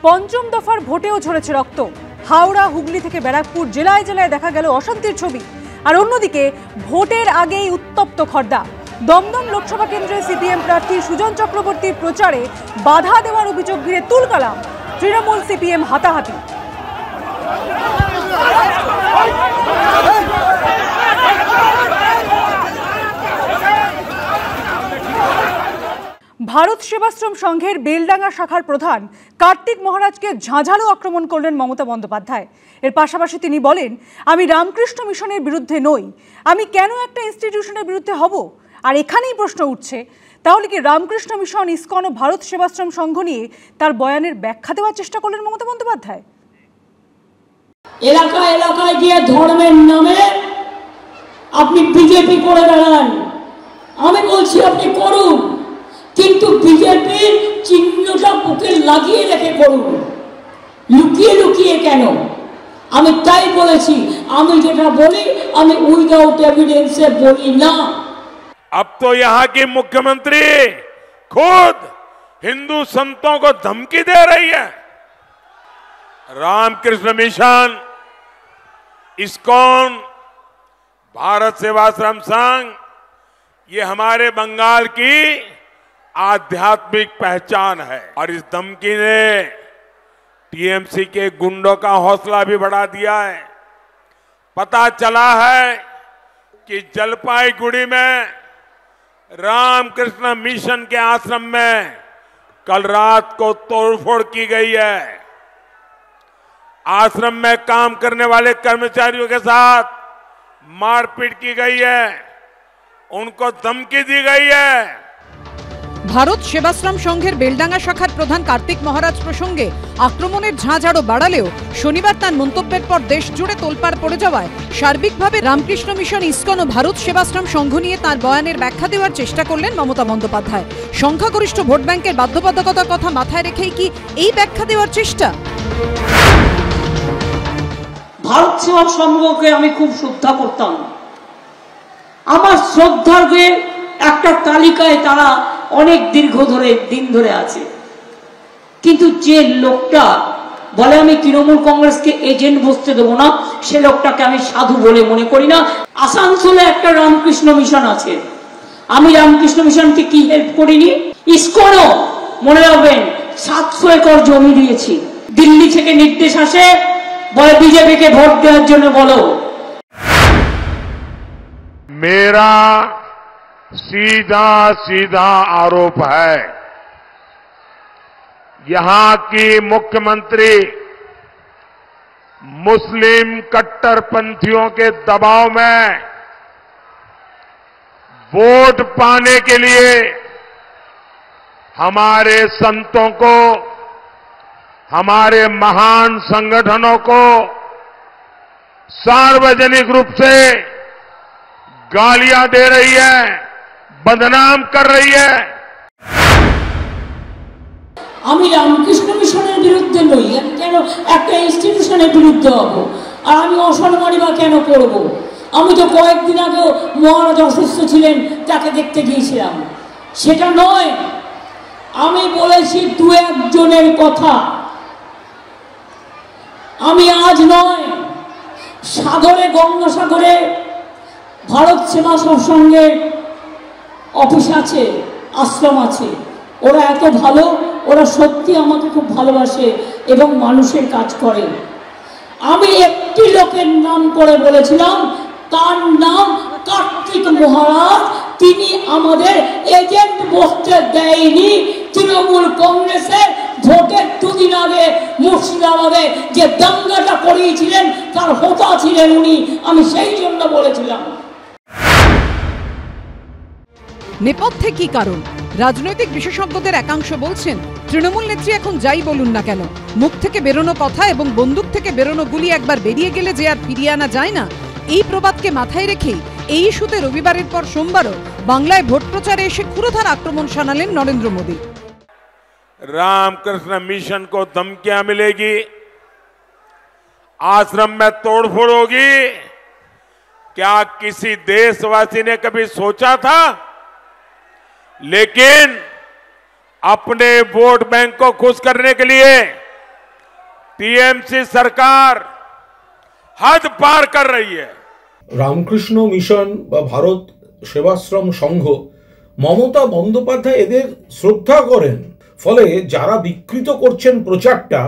পঞ্চম দফার ভোটেও ঝরেছে রক্ত। হাওড়া, হুগলি থেকে ব্যারাকপুর জেলায় জেলায় দেখা গেল অশান্তির ছবি। আর অন্যদিকে ভোটের আগেই উত্তপ্ত খড়দা। দমদম লোকসভা কেন্দ্রে সিপিএম প্রার্থী সুজন চক্রবর্তীর প্রচারে বাধা দেওয়ার অভিযোগ ঘিরে তুলকালাম। তৃণমূল সিপিএম হাতাহাতি। ভারত সেবাশ্রম সংঘের বেলডাঙ্গা শাখার প্রধান কার্তিক মহারাজকে ঝাঁঝালো আক্রমণ করলেন মমতা বন্দ্যোপাধ্যায়। এর পাশাপাশি তিনি বলেন, আমি রামকৃষ্ণ মিশনের বিরুদ্ধে নই, আমি কেন একটা ইনস্টিটিউশনের বিরুদ্ধে হব? আর এখানেই প্রশ্ন উঠছে, তাহলে কি রামকৃষ্ণ মিশন, ইসকন ও ভারত সেবাশ্রম সংঘ নিয়ে তার বয়ানের ব্যাখ্যা দেওয়ার চেষ্টা করলেন মমতা বন্দ্যোপাধ্যায়? এলাকায় এলাকায় গিয়ে ধর্মের নামে আপনি বিজেপি করে বেড়ান, আমি বলছি আপনি করুন, কিন্তু বিজেপির চিহ্নটা বুকে লাগিয়ে রেখে করুন, লুকিয়ে লুকিয়ে কেন? আমি তাই বলেছি, আমি যেটা বলি আমি উইদাউট এভিडेंसে বলি না। अब तो यहाँ की मुख्यमंत्री खुद हिंदू संतों को धमकी दे रही है। रामकृष्ण मिशन, इस्कॉन, भारत सेवाश्रम संघ, ये हमारे बंगाल की आध्यात्मिक पहचान है। और इस धमकी ने टीएमसी के गुंडों का हौसला भी बढ़ा दिया है। पता चला है कि जलपाईगुड़ी में रामकृष्ण मिशन के आश्रम में कल रात को तोड़फोड़ की गई है। आश्रम में काम करने वाले कर्मचारियों के साथ मारपीट की गई है, उनको धमकी दी गई है। ভারত সেবাশ্রম সংঘের বেলডাঙ্গা শাখার প্রধান কার্তিক মহারাজ প্রসঙ্গে আক্রমণের ঝাঁঝাড়ো বাড়ালেও শনিবার তার মন্তব্যের পর দেশ জুড়ে তোলপাড় পড়ে যাওয়ায় সার্বিকভাবে রামকৃষ্ণ মিশন, ইসকন ও ভারত সেবাশ্রম সংঘ নিয়ে তার বয়ানের ব্যাখ্যা দেওয়ার চেষ্টা করলেন মমতা বন্দ্যোপাধ্যায়। সংখ্যাগরিষ্ঠ ভোট ব্যাংকের বাধ্যবাধকতার কথা মাথায় রেখেই কি এই ব্যাখ্যা দেওয়ার চেষ্টা? ভারত সেবা সংঘকে আমি খুব শ্রদ্ধা করতাম, আমার শ্রদ্ধাকে একটা তালিকায় তারা অনেক দিন ধরে আছে, কিন্তু যে লোকটা বলে আমি তৃণমূল কংগ্রেসকে এজেন্ট বসতে দেবো না, সে লোকটাকে আমি সাধু বলে মনে করি না। আসানসোলে একটা রামকৃষ্ণ মিশন আছে, আমি রামকৃষ্ণ মিশনকে কি হেল্প করিনি? ইসকনও মনে রাখবেন 700 একর জমি দিয়েছি। দিল্লি থেকে নির্দেশ আসে, বলে বিজেপিকে ভোট দেওয়ার জন্য বলো। मेरा सीधा सीधा आरोप है, यहां की मुख्यमंत्री मुस्लिम कट्टरपंथियों के दबाव में वोट पाने के लिए हमारे संतों को, हमारे महान संगठनों को सार्वजनिक रूप से गालियां दे रही है, बदनाम कर रही है। আমি রামকৃষ্ণ মিশনের বিরুদ্ধে নই, আমি কেন একটা ইনস্টিটিউশনের বিরুদ্ধে হব? আর আমি অসম্মানী বা কেন করব? আমি তো কয়েকদিন আগে মহারাজ অসুস্থ ছিলেন, তাকে দেখতে গিয়েছিলাম, সেটা নয়। আমি বলেছি দু একজনের কথা, আমি আজ নয়, সাগরে, গঙ্গাসাগরে ভারত সেবা সংঘের অফিস আছে, আশ্রম আছে, ওরা এত ভালো, ওরা সত্যি আমাকে খুব ভালোবাসে এবং মানুষের কাজ করে। আমি একটি লোকের নাম করে বলেছিলাম, তার নাম কার্তিক মহারাজ, তিনি আমাদের এজেন্ট বসতে দেয়নি। তৃণমূল কংগ্রেসের ভোটের দুদিন আগে মুর্শিদাবাদে যে দাঙ্গাটা করিয়েছিলেন তার হোতা ছিলেন উনি, আমি সেই জন্য বলেছিলাম। নেপথ্যে কি কারণ? রাজনৈতিক বিশেষজ্ঞদের একাংশ বলছেন, তৃণমূল নেত্রী এখন যাই বলুন না কেন, মুখ থেকে বেরোনো কথা এবং বন্দুক থেকে বেরোনো গুলি একবার বেরিয়ে গেলে যে আর ফিরিয়ে আনা যায় না, এই প্রবাদকে মাথায় রেখেই এই ইস্যুতে রবিবারের পর সোমবারও বাংলায় ভোট প্রচারে এসে ক্ষুরধার আক্রমণ শানালেন নরেন্দ্র মোদী। रामकृष्ण मिशन को धमकियां मिलेगी, आश्रम में तोड़फोड़ होगी, क्या किसी देशवासी ने कभी सोचा था? लेकिन अपने वोट बैंक को खुश करने के लिए टीएमसी सरकार हद पार कर रही है। রামকৃষ্ণ মিশন বা ভারত সেবাশ্রম সংঘ মমতা বন্দ্যোপাধ্যায় এদের শ্রদ্ধা করেন, ফলে যারা বিকৃত করছেন প্রচারটা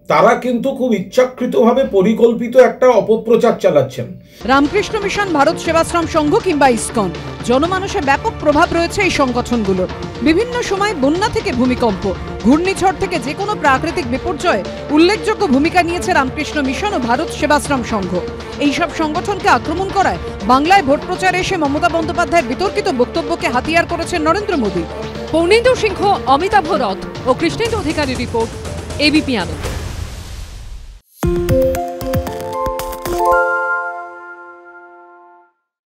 তারা কিন্তু খুব ইচ্ছাকৃতভাবে পরিকল্পিত একটা অপপ্রচার চালাচ্ছেন। রামকৃষ্ণ মিশন, ভারত সেবাশ্রম সংঘ কিংবা ইসকন, জনমানসে ব্যাপক প্রভাব রয়েছে এই সংগঠনগুলোর। বিভিন্ন সময় বন্যা থেকে ভূমিকম্প, ঘূর্ণিঝড় থেকে যে কোনো প্রাকৃতিক বিপর্যয়ে উল্লেখযোগ্য ভূমিকা নিয়েছে রামকৃষ্ণ মিশন ও ভারত সেবাশ্রম সংঘ। এইসব সংগঠনকে আক্রমণ করায় বাংলায় ভোট প্রচারে এসে মমতা বন্দ্যোপাধ্যায়ের বিতর্কিত বক্তব্যকে হাতিয়ার করেছেন নরেন্দ্র মোদী। পৌর্ণেন্দু সিংহ, অমিতাভ রথ ও কৃষ্ণেন্দু অধিকারী রিপোর্ট, এবিপি আনন্দ।